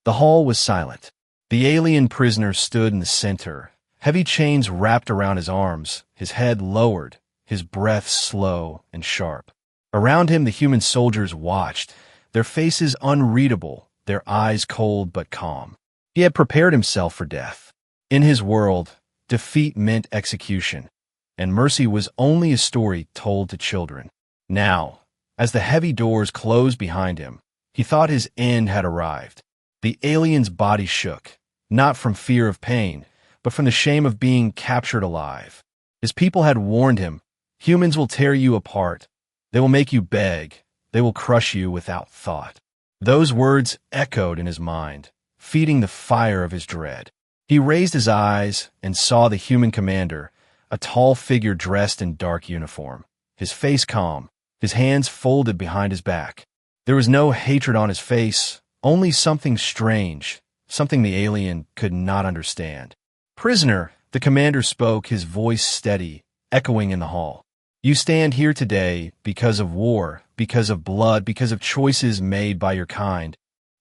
The hall was silent. The alien prisoner stood in the center, heavy chains wrapped around his arms, his head lowered, his breath slow and sharp. Around him the human soldiers watched, their faces unreadable, their eyes cold but calm. He had prepared himself for death. In his world, defeat meant execution, and mercy was only a story told to children. Now, as the heavy doors closed behind him, he thought his end had arrived. The alien's body shook, not from fear of pain, but from the shame of being captured alive. His people had warned him, humans will tear you apart. They will make you beg. They will crush you without thought. Those words echoed in his mind, feeding the fire of his dread. He raised his eyes and saw the human commander, a tall figure dressed in dark uniform, his face calm, his hands folded behind his back. There was no hatred on his face, only something strange, something the alien could not understand. "Prisoner," the commander spoke, his voice steady, echoing in the hall. "You stand here today because of war, because of blood, because of choices made by your kind."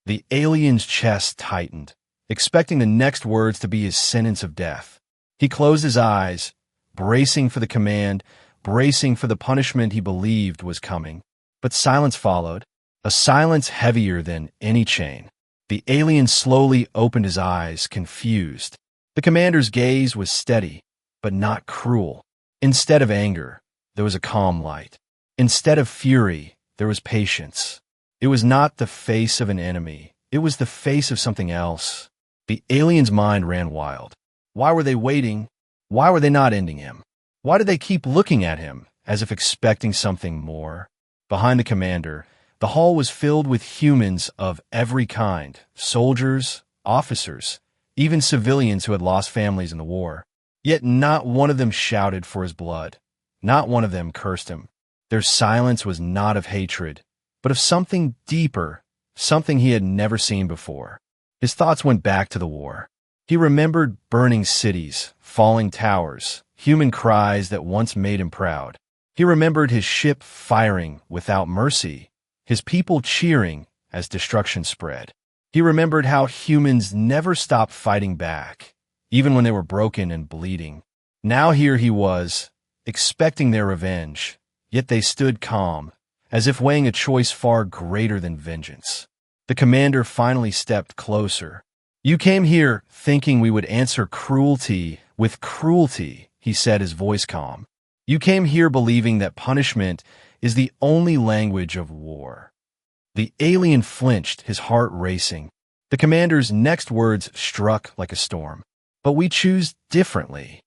The alien's chest tightened, expecting the next words to be his sentence of death. He closed his eyes, bracing for the command, bracing for the punishment he believed was coming. But silence followed, a silence heavier than any chain. The alien slowly opened his eyes, confused. The commander's gaze was steady, but not cruel. Instead of anger, there was a calm light. Instead of fury, there was patience. It was not the face of an enemy. It was the face of something else. The alien's mind ran wild. Why were they waiting? Why were they not ending him? Why did they keep looking at him, as if expecting something more? Behind the commander, the hall was filled with humans of every kind, soldiers, officers, even civilians who had lost families in the war. Yet not one of them shouted for his blood. Not one of them cursed him. Their silence was not of hatred, but of something deeper, something he had never seen before. His thoughts went back to the war. He remembered burning cities, falling towers, human cries that once made him proud. He remembered his ship firing without mercy, his people cheering as destruction spread. He remembered how humans never stopped fighting back, even when they were broken and bleeding. Now here he was, expecting their revenge, yet they stood calm, as if weighing a choice far greater than vengeance. The commander finally stepped closer. "You came here thinking we would answer cruelty with cruelty," he said, his voice calm. "You came here believing that punishment is the only language of war." The alien flinched, his heart racing. The commander's next words struck like a storm. "But we choose differently."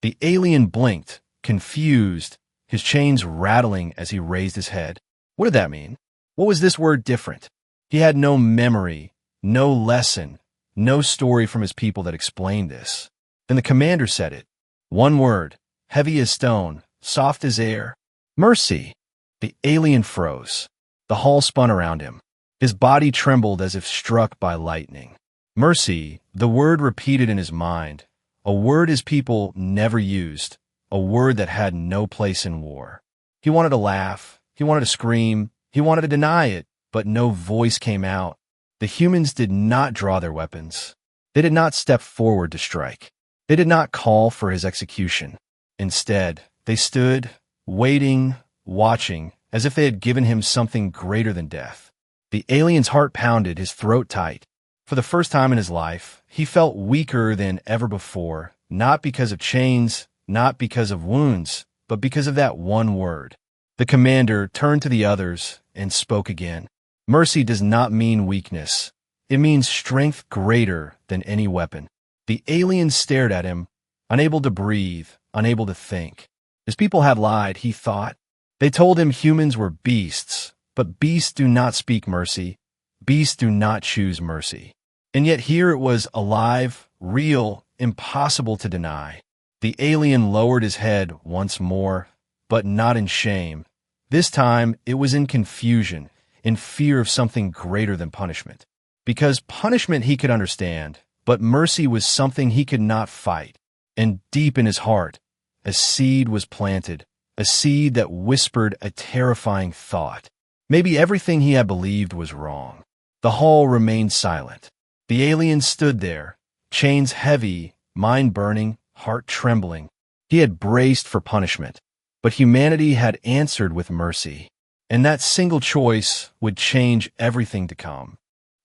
The alien blinked, confused, his chains rattling as he raised his head. What did that mean? What was this word different? He had no memory, no lesson, no story from his people that explained this. Then the commander said it. One word, heavy as stone, soft as air. "Mercy." The alien froze. The hall spun around him. His body trembled as if struck by lightning. Mercy, the word repeated in his mind, a word his people never used, a word that had no place in war. He wanted to laugh, he wanted to scream, he wanted to deny it, but no voice came out. The humans did not draw their weapons. They did not step forward to strike. They did not call for his execution. Instead, they stood, waiting, watching, as if they had given him something greater than death. The alien's heart pounded, his throat tight. For the first time in his life, he felt weaker than ever before, not because of chains, not because of wounds, but because of that one word. The commander turned to the others and spoke again. Mercy does not mean weakness. It means strength greater than any weapon. The alien stared at him, unable to breathe, unable to think. His people had lied, he thought. They told him humans were beasts, but beasts do not speak mercy. Beasts do not choose mercy. And yet here it was alive, real, impossible to deny. The alien lowered his head once more, but not in shame. This time it was in confusion, in fear of something greater than punishment. Because punishment he could understand, but mercy was something he could not fight. And deep in his heart, a seed was planted, a seed that whispered a terrifying thought. Maybe everything he had believed was wrong. The hall remained silent. The alien stood there, chains heavy, mind burning, heart trembling. He had braced for punishment, but humanity had answered with mercy. And that single choice would change everything to come.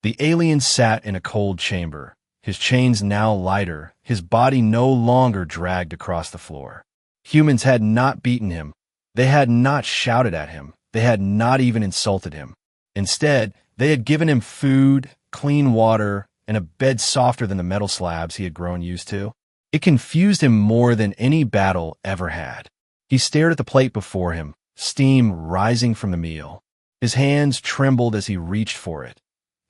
The alien sat in a cold chamber, his chains now lighter, his body no longer dragged across the floor. Humans had not beaten him. They had not shouted at him. They had not even insulted him. Instead, they had given him food, clean water, and a bed softer than the metal slabs he had grown used to. It confused him more than any battle ever had. He stared at the plate before him, steam rising from the meal. His hands trembled as he reached for it,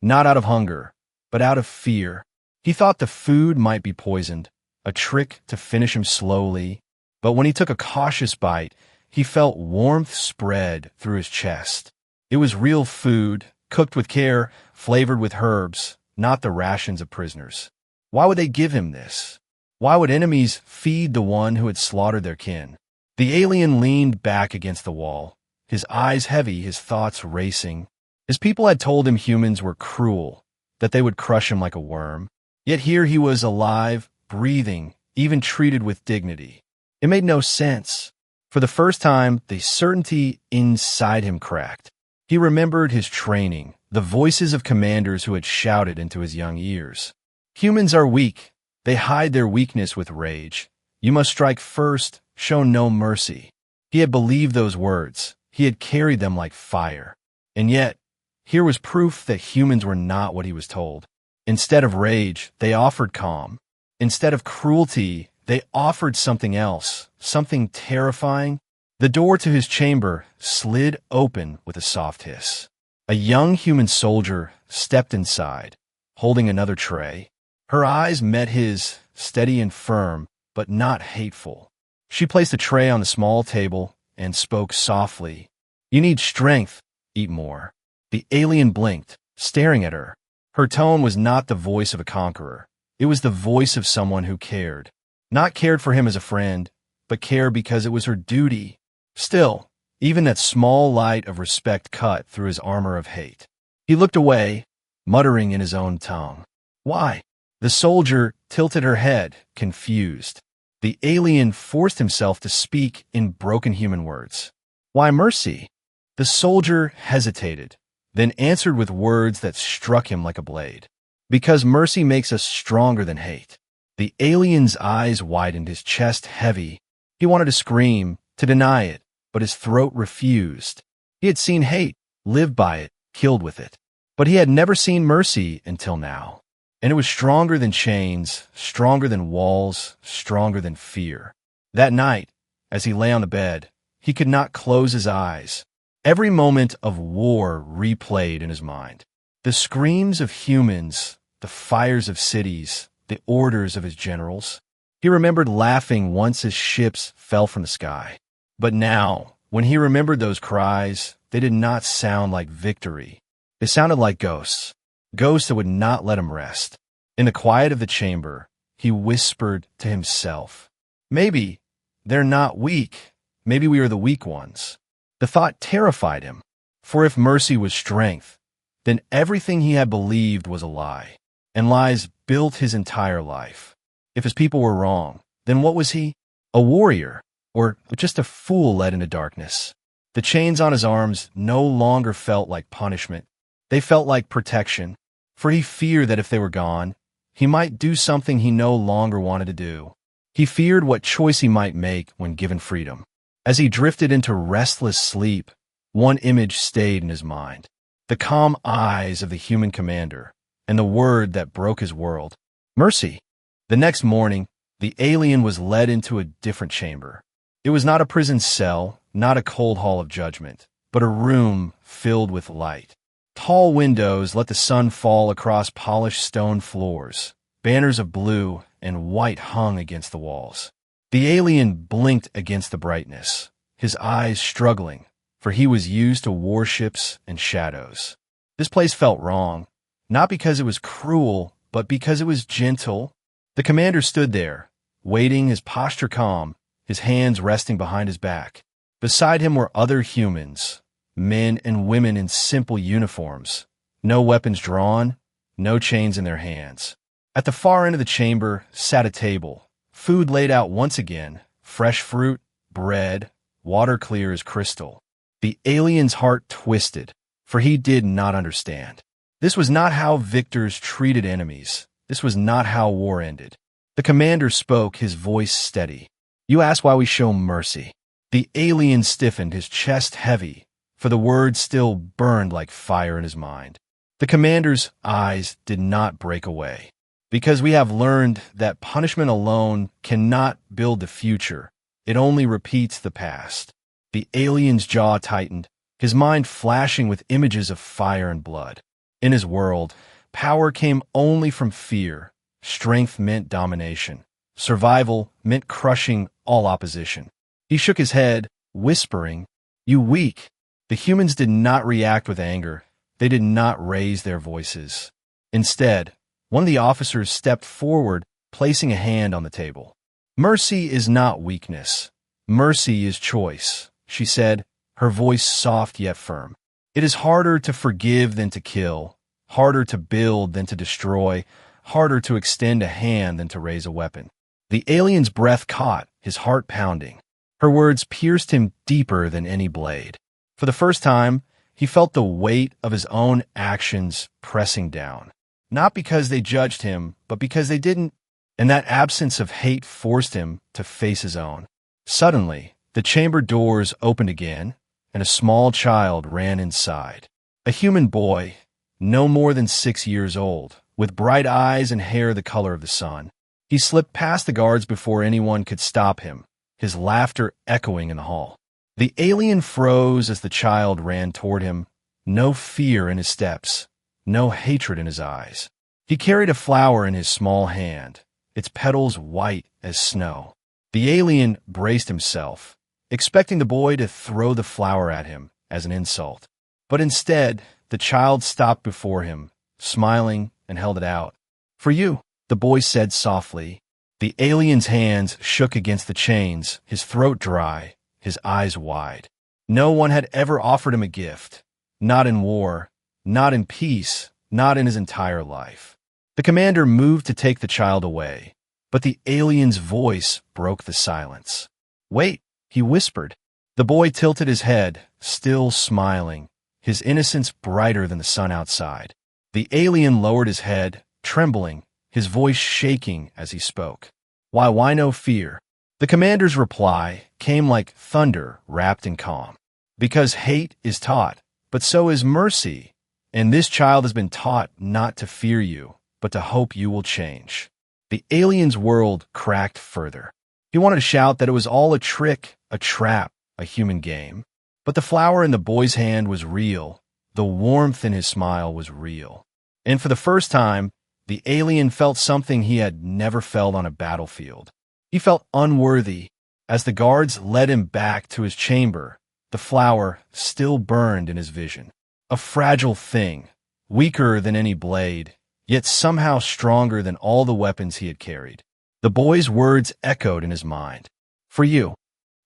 not out of hunger, but out of fear. He thought the food might be poisoned, a trick to finish him slowly. But when he took a cautious bite, he felt warmth spread through his chest. It was real food, cooked with care, flavored with herbs, not the rations of prisoners. Why would they give him this? Why would enemies feed the one who had slaughtered their kin? The alien leaned back against the wall, his eyes heavy, his thoughts racing. His people had told him humans were cruel, that they would crush him like a worm. Yet here he was alive, breathing, even treated with dignity. It made no sense. For the first time, the certainty inside him cracked. He remembered his training, the voices of commanders who had shouted into his young ears. Humans are weak. They hide their weakness with rage. You must strike first, show no mercy. He had believed those words. He had carried them like fire. And yet, here was proof that humans were not what he was told. Instead of rage, they offered calm. Instead of cruelty, they offered something else, something terrifying. The door to his chamber slid open with a soft hiss. A young human soldier stepped inside, holding another tray. Her eyes met his, steady and firm, but not hateful. She placed a tray on the small table and spoke softly. "You need strength. Eat more." The alien blinked, staring at her. Her tone was not the voice of a conqueror. It was the voice of someone who cared. Not cared for him as a friend, but cared because it was her duty. Still, even that small light of respect cut through his armor of hate. He looked away, muttering in his own tongue. Why? The soldier tilted her head, confused. The alien forced himself to speak in broken human words. Why mercy? The soldier hesitated, then answered with words that struck him like a blade. Because mercy makes us stronger than hate. The alien's eyes widened, his chest heavy. He wanted to scream, to deny it, but his throat refused. He had seen hate, lived by it, killed with it. But he had never seen mercy until now. And it was stronger than chains, stronger than walls, stronger than fear. That night, as he lay on the bed, he could not close his eyes. Every moment of war replayed in his mind. The screams of humans, the fires of cities, the orders of his generals. He remembered laughing once his ships fell from the sky. But now, when he remembered those cries, they did not sound like victory. They sounded like ghosts. Ghosts that would not let him rest. In the quiet of the chamber, he whispered to himself, "Maybe they're not weak. Maybe we are the weak ones." The thought terrified him, for if mercy was strength, then everything he had believed was a lie, and lies built his entire life. If his people were wrong, then what was he? A warrior, or just a fool led into darkness? The chains on his arms no longer felt like punishment. They felt like protection, for he feared that if they were gone, he might do something he no longer wanted to do. He feared what choice he might make when given freedom. As he drifted into restless sleep, one image stayed in his mind. The calm eyes of the human commander, and the word that broke his world. Mercy. The next morning, the alien was led into a different chamber. It was not a prison cell, not a cold hall of judgment, but a room filled with light. Tall windows let the sun fall across polished stone floors. Banners of blue and white hung against the walls. The alien blinked against the brightness, his eyes struggling, for he was used to warships and shadows. This place felt wrong, not because it was cruel, but because it was gentle. The commander stood there, waiting, his posture calm, his hands resting behind his back. Beside him were other humans, men and women in simple uniforms, no weapons drawn, no chains in their hands. At the far end of the chamber sat a table, food laid out once again, fresh fruit, bread, water clear as crystal. The alien's heart twisted, for he did not understand. This was not how victors treated enemies. This was not how war ended. The commander spoke, his voice steady. "You ask why we show mercy." The alien stiffened, his chest heavy, for the words still burned like fire in his mind. The commander's eyes did not break away. "Because we have learned that punishment alone cannot build the future. It only repeats the past." The alien's jaw tightened, his mind flashing with images of fire and blood. In his world, power came only from fear. Strength meant domination. Survival meant crushing all opposition. He shook his head, whispering, "You weak." The humans did not react with anger. They did not raise their voices. Instead, one of the officers stepped forward, placing a hand on the table. "Mercy is not weakness. Mercy is choice," she said, her voice soft yet firm. "It is harder to forgive than to kill, harder to build than to destroy, harder to extend a hand than to raise a weapon." The alien's breath caught, his heart pounding. Her words pierced him deeper than any blade. For the first time, he felt the weight of his own actions pressing down. Not because they judged him, but because they didn't, and that absence of hate forced him to face his own. Suddenly, the chamber doors opened again, and a small child ran inside. A human boy, no more than 6 years old, with bright eyes and hair the color of the sun. He slipped past the guards before anyone could stop him, his laughter echoing in the hall. The alien froze as the child ran toward him, no fear in his steps, no hatred in his eyes. He carried a flower in his small hand, its petals white as snow. The alien braced himself, expecting the boy to throw the flower at him as an insult. But instead, the child stopped before him, smiling, and held it out. "For you," the boy said softly. The alien's hands shook against the chains, his throat dry, his eyes wide. No one had ever offered him a gift. Not in war, not in peace, not in his entire life. The commander moved to take the child away, but the alien's voice broke the silence. "Wait," he whispered. The boy tilted his head, still smiling, his innocence brighter than the sun outside. The alien lowered his head, trembling, his voice shaking as he spoke. Why no fear?" The commander's reply came like thunder wrapped in calm. "Because hate is taught, but so is mercy, and this child has been taught not to fear you, but to hope you will change." The alien's world cracked further. He wanted to shout that it was all a trick, a trap, a human game. But the flower in the boy's hand was real. The warmth in his smile was real. And for the first time, the alien felt something he had never felt on a battlefield. He felt unworthy. As the guards led him back to his chamber, the flower still burned in his vision. A fragile thing, weaker than any blade, yet somehow stronger than all the weapons he had carried. The boy's words echoed in his mind. "For you."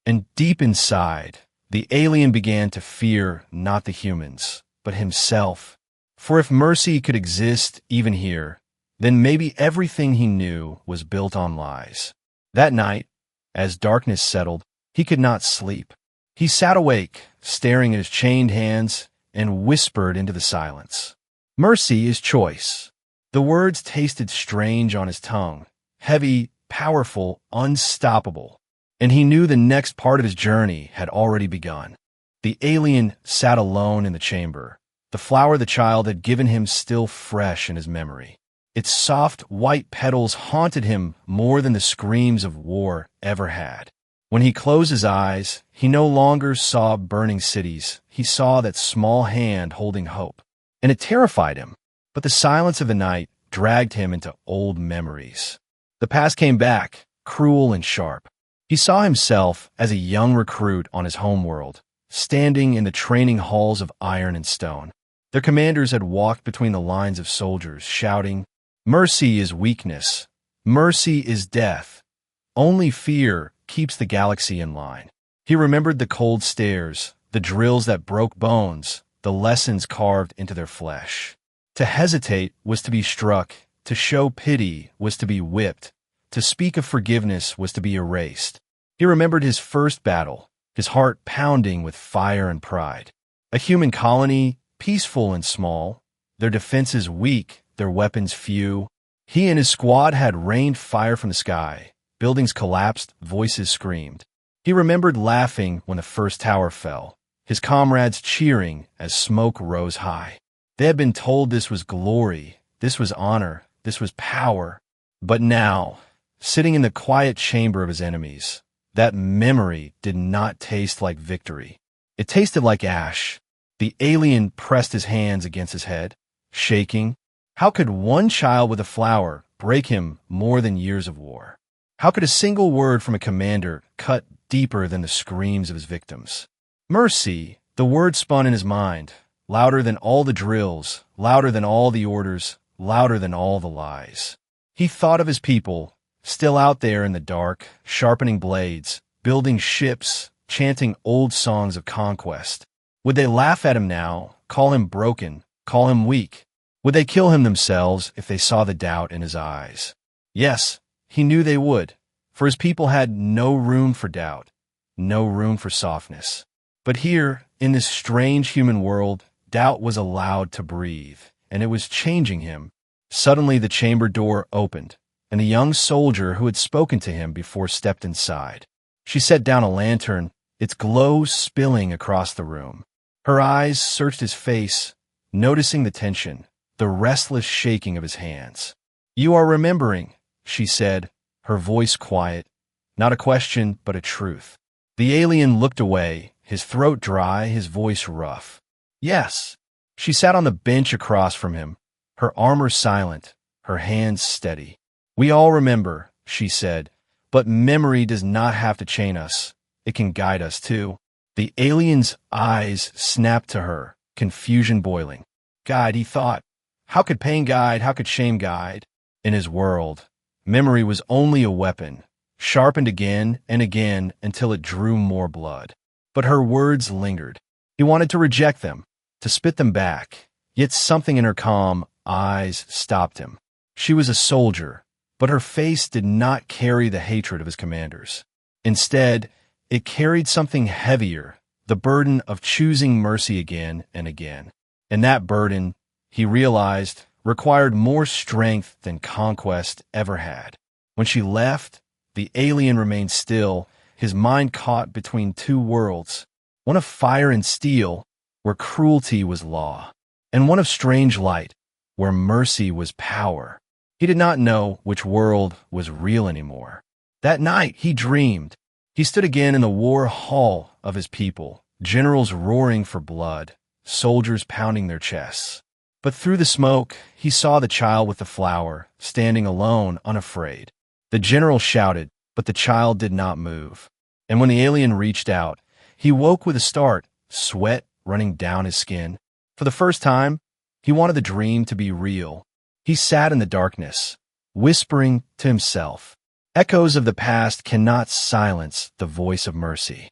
And deep inside, the alien began to fear not the humans, but himself. For if mercy could exist even here, then maybe everything he knew was built on lies. That night, as darkness settled, he could not sleep. He sat awake, staring at his chained hands, and whispered into the silence. "Mercy is choice." The words tasted strange on his tongue, heavy, powerful, unstoppable, and he knew the next part of his journey had already begun. The alien sat alone in the chamber, the flower the child had given him still fresh in his memory. Its soft, white petals haunted him more than the screams of war ever had. When he closed his eyes, he no longer saw burning cities. He saw that small hand holding hope, and it terrified him. But the silence of the night dragged him into old memories. The past came back, cruel and sharp. He saw himself as a young recruit on his homeworld, standing in the training halls of iron and stone. Their commanders had walked between the lines of soldiers, shouting, "Mercy is weakness. Mercy is death. Only fear keeps the galaxy in line." He remembered the cold stares, the drills that broke bones, the lessons carved into their flesh. To hesitate was to be struck, to show pity was to be whipped, to speak of forgiveness was to be erased. He remembered his first battle, his heart pounding with fire and pride. A human colony, peaceful and small, their defenses weak, their weapons few. He and his squad had rained fire from the sky. Buildings collapsed, voices screamed. He remembered laughing when the first tower fell, his comrades cheering as smoke rose high. They had been told this was glory, this was honor, this was power. But now, sitting in the quiet chamber of his enemies, that memory did not taste like victory. It tasted like ash. The alien pressed his hands against his head, shaking. How could one child with a flower break him more than years of war? How could a single word from a commander cut deeper than the screams of his victims? Mercy, the word spun in his mind, louder than all the drills, louder than all the orders, louder than all the lies. He thought of his people, still out there in the dark, sharpening blades, building ships, chanting old songs of conquest. Would they laugh at him now, call him broken, call him weak? Would they kill him themselves if they saw the doubt in his eyes? Yes, he knew they would, for his people had no room for doubt, no room for softness. But here, in this strange human world, doubt was allowed to breathe, and it was changing him. Suddenly the chamber door opened, and the young soldier who had spoken to him before stepped inside. She set down a lantern, its glow spilling across the room. Her eyes searched his face, noticing the tension, the restless shaking of his hands. "You are remembering," she said, her voice quiet, not a question but a truth. The alien looked away, his throat dry, his voice rough. "Yes." She sat on the bench across from him, her armor silent, her hands steady. "We all remember," she said, "but memory does not have to chain us. It can guide us too." The alien's eyes snapped to her, confusion boiling. Guide, he thought. How could pain guide? How could shame guide? In his world, memory was only a weapon, sharpened again and again until it drew more blood. But her words lingered. He wanted to reject them, to spit them back, yet something in her calm eyes stopped him. She was a soldier, but her face did not carry the hatred of his commanders. Instead, it carried something heavier, the burden of choosing mercy again and again. And that burden, he realized, required more strength than conquest ever had. When she left, the alien remained still, his mind caught between two worlds, one of fire and steel, where cruelty was law, and one of strange light, where mercy was power. He did not know which world was real anymore. That night, he dreamed. He stood again in the war hall of his people, generals roaring for blood, soldiers pounding their chests. But through the smoke, he saw the child with the flower, standing alone, unafraid. The general shouted, but the child did not move. And when the alien reached out, he woke with a start, sweat running down his skin. For the first time, he wanted the dream to be real. He sat in the darkness, whispering to himself. Echoes of the past cannot silence the voice of mercy.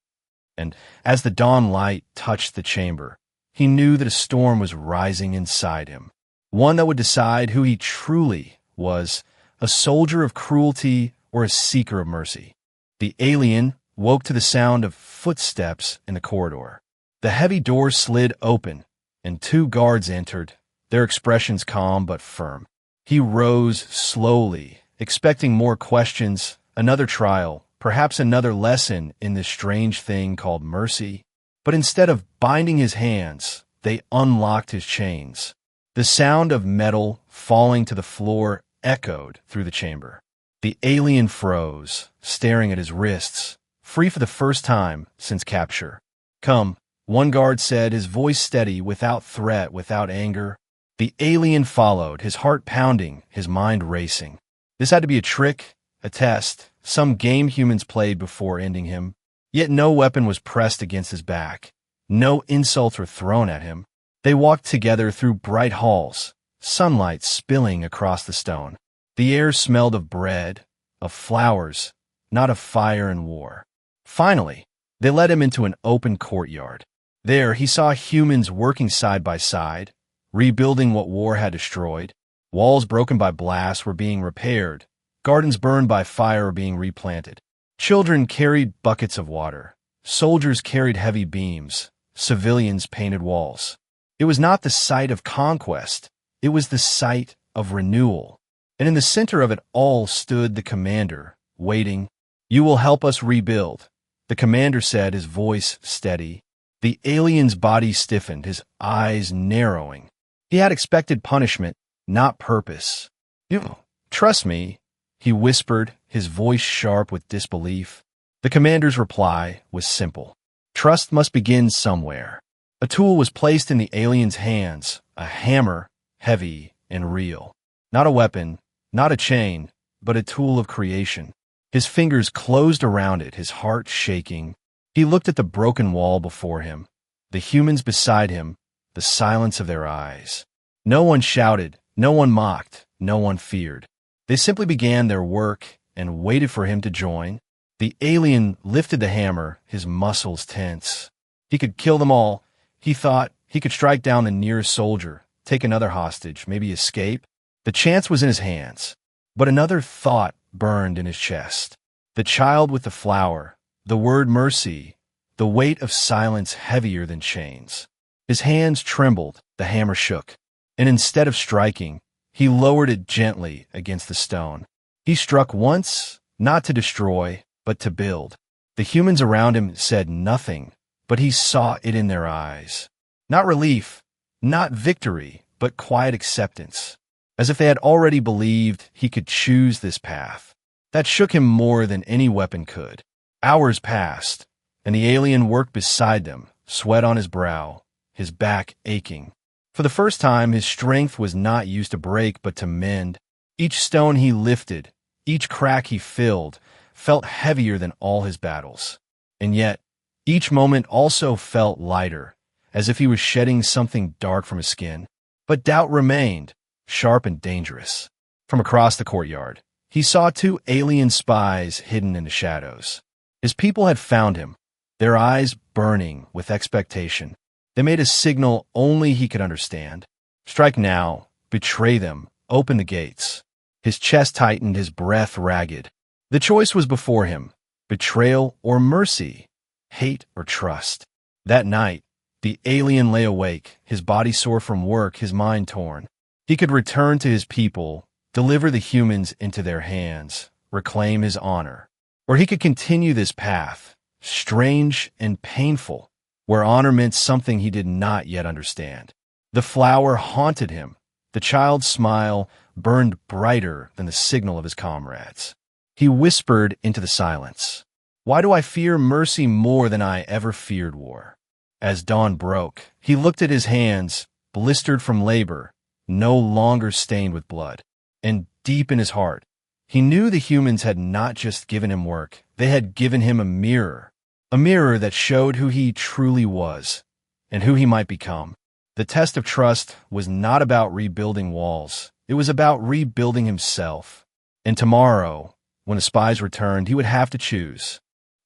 And as the dawn light touched the chamber, he knew that a storm was rising inside him, one that would decide who he truly was, a soldier of cruelty or a seeker of mercy. The alien woke to the sound of footsteps in the corridor. The heavy door slid open, and two guards entered, their expressions calm but firm. He rose slowly, expecting more questions, another trial, perhaps another lesson in this strange thing called mercy. But instead of binding his hands, they unlocked his chains. The sound of metal falling to the floor echoed through the chamber. The alien froze, staring at his wrists, free for the first time since capture. "Come," one guard said, his voice steady, without threat, without anger. The alien followed, his heart pounding, his mind racing. This had to be a trick, a test, some game humans played before ending him. Yet no weapon was pressed against his back. No insults were thrown at him. They walked together through bright halls, sunlight spilling across the stone. The air smelled of bread, of flowers, not of fire and war. Finally, they led him into an open courtyard. There he saw humans working side by side, rebuilding what war had destroyed. Walls broken by blasts were being repaired. Gardens burned by fire were being replanted. Children carried buckets of water. Soldiers carried heavy beams. Civilians painted walls. It was not the site of conquest. It was the site of renewal. And in the center of it all stood the commander, waiting. "You will help us rebuild," the commander said, his voice steady. The alien's body stiffened, his eyes narrowing. He had expected punishment, not purpose. "You trust me," he whispered, his voice sharp with disbelief. The commander's reply was simple. Trust must begin somewhere. A tool was placed in the alien's hands, a hammer, heavy and real. Not a weapon, not a chain, but a tool of creation. His fingers closed around it, his heart shaking. He looked at the broken wall before him, the humans beside him, the silence of their eyes. No one shouted, no one mocked, no one feared. They simply began their work and waited for him to join. The alien lifted the hammer, his muscles tense. He could kill them all. He thought he could strike down the nearest soldier, take another hostage, maybe escape. The chance was in his hands. But another thought burned in his chest. The child with the flower, the word mercy, the weight of silence heavier than chains. His hands trembled, the hammer shook. And instead of striking, he lowered it gently against the stone. He struck once, not to destroy, but to build. The humans around him said nothing, but he saw it in their eyes. Not relief, not victory, but quiet acceptance, as if they had already believed he could choose this path. That shook him more than any weapon could. Hours passed, and the alien worked beside them, sweat on his brow, his back aching. For the first time, his strength was not used to break, but to mend. Each stone he lifted, each crack he filled, felt heavier than all his battles. And yet, each moment also felt lighter, as if he was shedding something dark from his skin. But doubt remained, sharp and dangerous. From across the courtyard, he saw two alien spies hidden in the shadows. His people had found him, their eyes burning with expectation. They made a signal only he could understand. Strike now, betray them, open the gates. His chest tightened, his breath ragged. The choice was before him, betrayal or mercy, hate or trust. That night, the alien lay awake, his body sore from work, his mind torn. He could return to his people, deliver the humans into their hands, reclaim his honor. Or he could continue this path, strange and painful, where honor meant something he did not yet understand. The flower haunted him. The child's smile burned brighter than the signal of his comrades. He whispered into the silence, "Why do I fear mercy more than I ever feared war?" As dawn broke, he looked at his hands, blistered from labor, no longer stained with blood. And deep in his heart, he knew the humans had not just given him work, they had given him a mirror that showed who he truly was and who he might become. The test of trust was not about rebuilding walls. It was about rebuilding himself. And tomorrow, when the spies returned, he would have to choose.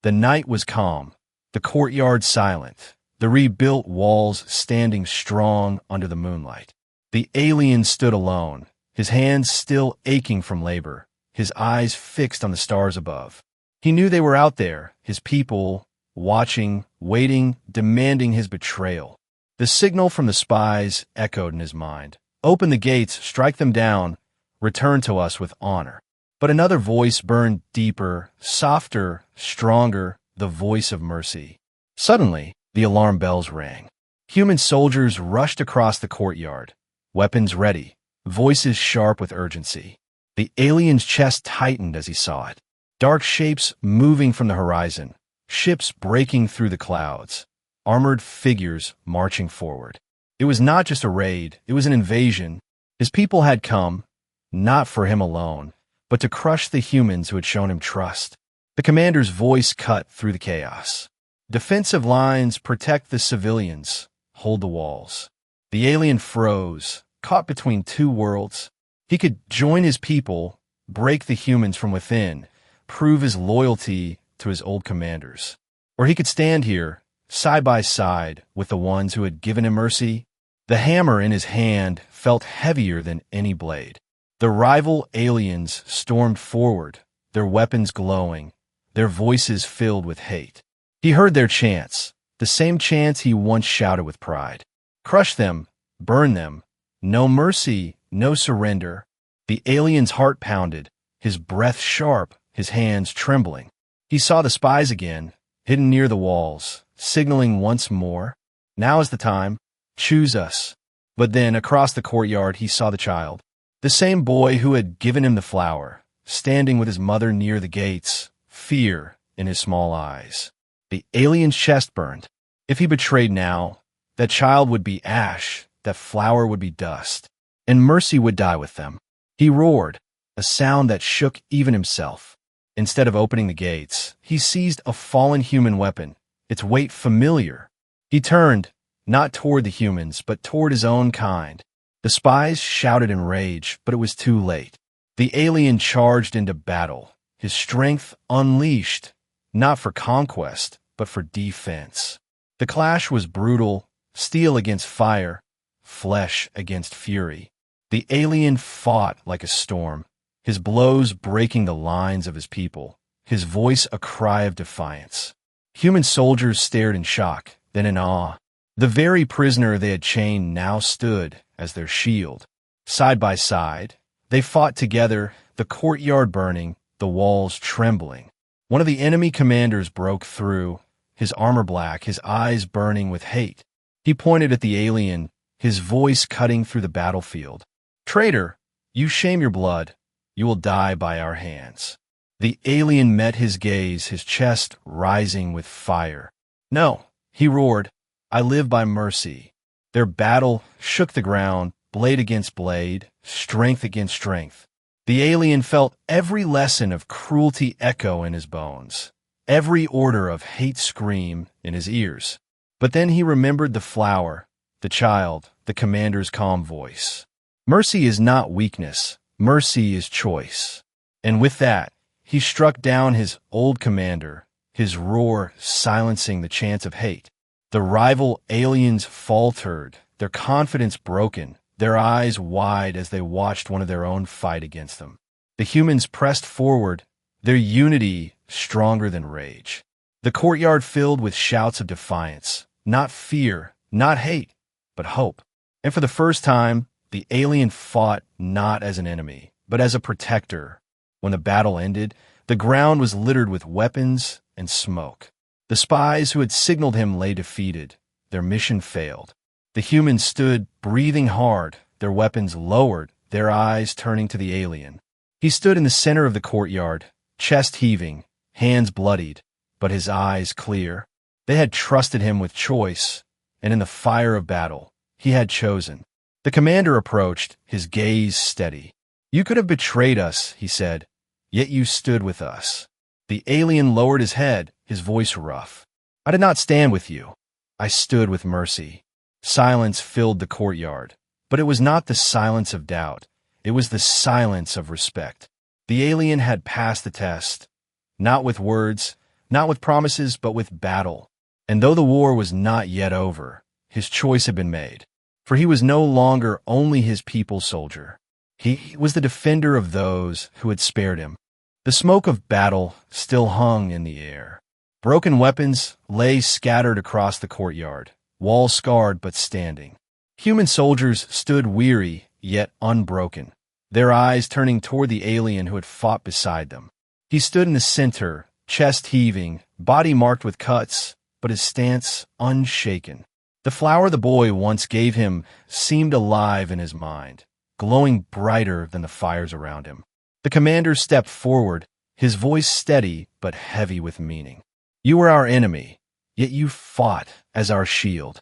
The night was calm, the courtyard silent, the rebuilt walls standing strong under the moonlight. The alien stood alone, his hands still aching from labor, his eyes fixed on the stars above. He knew they were out there, his people, watching, waiting, demanding his betrayal. The signal from the spies echoed in his mind. "Open the gates, strike them down, return to us with honor." But another voice burned deeper, softer, stronger, the voice of mercy. Suddenly, the alarm bells rang. Human soldiers rushed across the courtyard, weapons ready, voices sharp with urgency. The alien's chest tightened as he saw it. Dark shapes moving from the horizon, ships breaking through the clouds, armored figures marching forward. It was not just a raid, it was an invasion. His people had come, not for him alone, but to crush the humans who had shown him trust. The commander's voice cut through the chaos. "Defensive lines protect the civilians, hold the walls." The alien froze, caught between two worlds. He could join his people, break the humans from within, prove his loyalty to his old commanders. Or he could stand here, side by side, with the ones who had given him mercy, The hammer in his hand felt heavier than any blade. The rival aliens stormed forward, their weapons glowing, their voices filled with hate. He heard their chants, the same chants he once shouted with pride. Crush them, burn them, no mercy, no surrender. The alien's heart pounded, his breath sharp, his hands trembling. He saw the spies again, hidden near the walls, signaling once more. Now is the time. Choose us. But then, across the courtyard, he saw the child. The same boy who had given him the flower, standing with his mother near the gates, fear in his small eyes. The alien's chest burned. If he betrayed now, that child would be ash, that flower would be dust, and mercy would die with them. He roared, a sound that shook even himself. Instead of opening the gates, he seized a fallen human weapon, its weight familiar. He turned, not toward the humans, but toward his own kind. The spies shouted in rage, but it was too late. The alien charged into battle, his strength unleashed, not for conquest, but for defense. The clash was brutal, steel against fire, flesh against fury. The alien fought like a storm, his blows breaking the lines of his people, his voice a cry of defiance. Human soldiers stared in shock, then in awe. The very prisoner they had chained now stood as their shield. Side by side, they fought together, the courtyard burning, the walls trembling. One of the enemy commanders broke through, his armor black, his eyes burning with hate. He pointed at the alien, his voice cutting through the battlefield. "Traitor, you shame your blood. You will die by our hands." The alien met his gaze, his chest rising with fire. "No," he roared, "I live by mercy." Their battle shook the ground, blade against blade, strength against strength. The alien felt every lesson of cruelty echo in his bones, every order of hate scream in his ears. But then he remembered the flower, the child, the commander's calm voice. Mercy is not weakness, mercy is choice. And with that, he struck down his old commander, his roar silencing the chants of hate. The rival aliens faltered, their confidence broken, their eyes wide as they watched one of their own fight against them. The humans pressed forward, their unity stronger than rage. The courtyard filled with shouts of defiance, not fear, not hate, but hope. And for the first time, the alien fought not as an enemy, but as a protector. When the battle ended, the ground was littered with weapons and smoke. The spies who had signaled him lay defeated. Their mission failed. The humans stood, breathing hard, their weapons lowered, their eyes turning to the alien. He stood in the center of the courtyard, chest heaving, hands bloodied, but his eyes clear. They had trusted him with choice, and in the fire of battle, he had chosen. The commander approached, his gaze steady. "You could have betrayed us," he said, "yet you stood with us." The alien lowered his head, his voice rough. "I did not stand with you. I stood with mercy." Silence filled the courtyard, but it was not the silence of doubt. It was the silence of respect. The alien had passed the test, not with words, not with promises, but with battle. And though the war was not yet over, his choice had been made. For he was no longer only his people's soldier. He was the defender of those who had spared him. The smoke of battle still hung in the air. Broken weapons lay scattered across the courtyard, walls scarred but standing. Human soldiers stood weary yet unbroken, their eyes turning toward the alien who had fought beside them. He stood in the center, chest heaving, body marked with cuts, but his stance unshaken. The flower the boy once gave him seemed alive in his mind, glowing brighter than the fires around him. The commander stepped forward, his voice steady but heavy with meaning. "You were our enemy, yet you fought as our shield."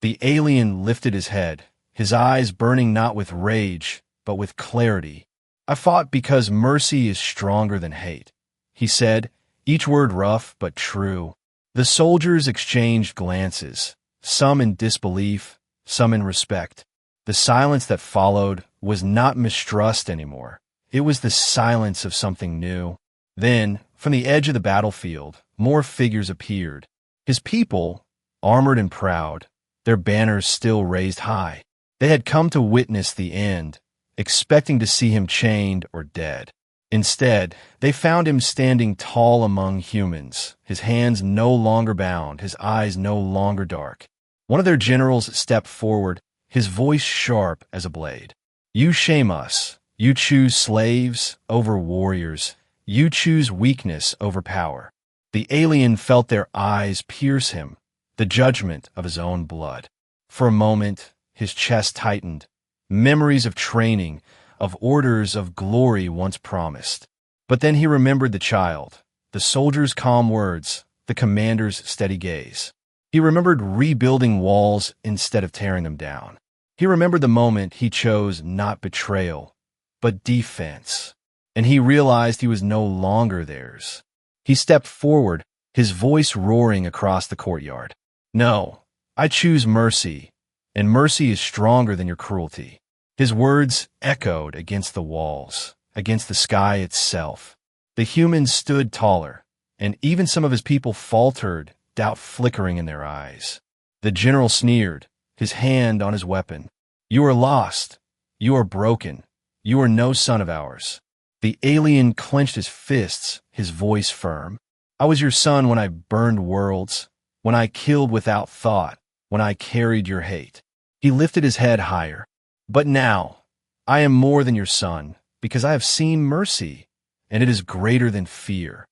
The alien lifted his head, his eyes burning not with rage, but with clarity. "I fought because mercy is stronger than hate," he said, each word rough but true. The soldiers exchanged glances, some in disbelief, some in respect. The silence that followed was not mistrust anymore. It was the silence of something new. Then, from the edge of the battlefield, more figures appeared. His people, armored and proud, their banners still raised high. They had come to witness the end, expecting to see him chained or dead. Instead, they found him standing tall among humans, his hands no longer bound, his eyes no longer dark. One of their generals stepped forward, his voice sharp as a blade. "You shame us. You choose slaves over warriors. You choose weakness over power." The alien felt their eyes pierce him, the judgment of his own blood. For a moment, his chest tightened. Memories of training, of orders of glory once promised. But then he remembered the child, the soldier's calm words, the commander's steady gaze. He remembered rebuilding walls instead of tearing them down. He remembered the moment he chose not betrayal, but defense. And he realized he was no longer theirs. He stepped forward, his voice roaring across the courtyard. "No, I choose mercy, and mercy is stronger than your cruelty." His words echoed against the walls, against the sky itself. The humans stood taller, and even some of his people faltered, doubt flickering in their eyes. The general sneered, his hand on his weapon. "You are lost. You are broken. You are no son of ours." The alien clenched his fists, his voice firm. "I was your son when I burned worlds, when I killed without thought, when I carried your hate." He lifted his head higher. "But now, I am more than your son, because I have seen mercy, and it is greater than fear."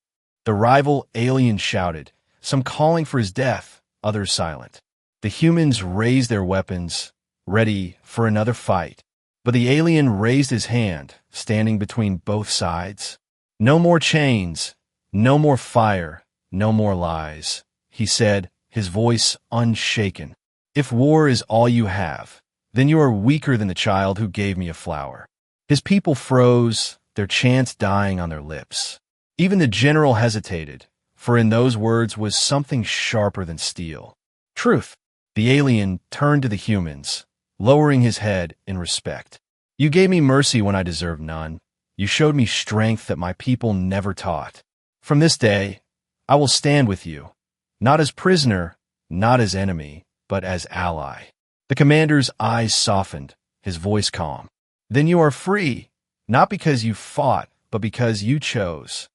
The rival alien shouted, some calling for his death, others silent. The humans raised their weapons, ready for another fight. But the alien raised his hand, standing between both sides. "No more chains, no more fire, no more lies," he said, his voice unshaken. "If war is all you have, then you are weaker than the child who gave me a flower." His people froze, their chants dying on their lips. Even the general hesitated, for in those words was something sharper than steel. Truth. The alien turned to the humans, lowering his head in respect. "You gave me mercy when I deserved none. You showed me strength that my people never taught. From this day, I will stand with you, not as prisoner, not as enemy, but as ally." The commander's eyes softened, his voice calm. "Then you are free, not because you fought, but because you chose."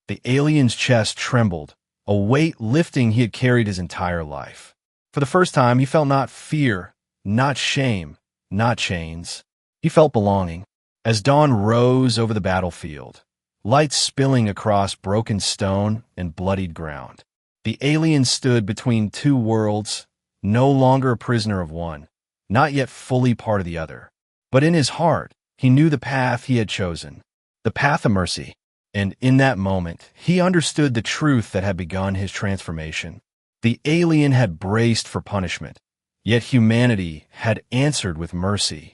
The alien's chest trembled, a weight lifting he had carried his entire life. For the first time, he felt not fear, not shame, not chains. He felt belonging. As dawn rose over the battlefield, light spilling across broken stone and bloodied ground, the alien stood between two worlds, no longer a prisoner of one, not yet fully part of the other. But in his heart, he knew the path he had chosen, the path of mercy. And in that moment, he understood the truth that had begun his transformation. The alien had braced for punishment, yet humanity had answered with mercy.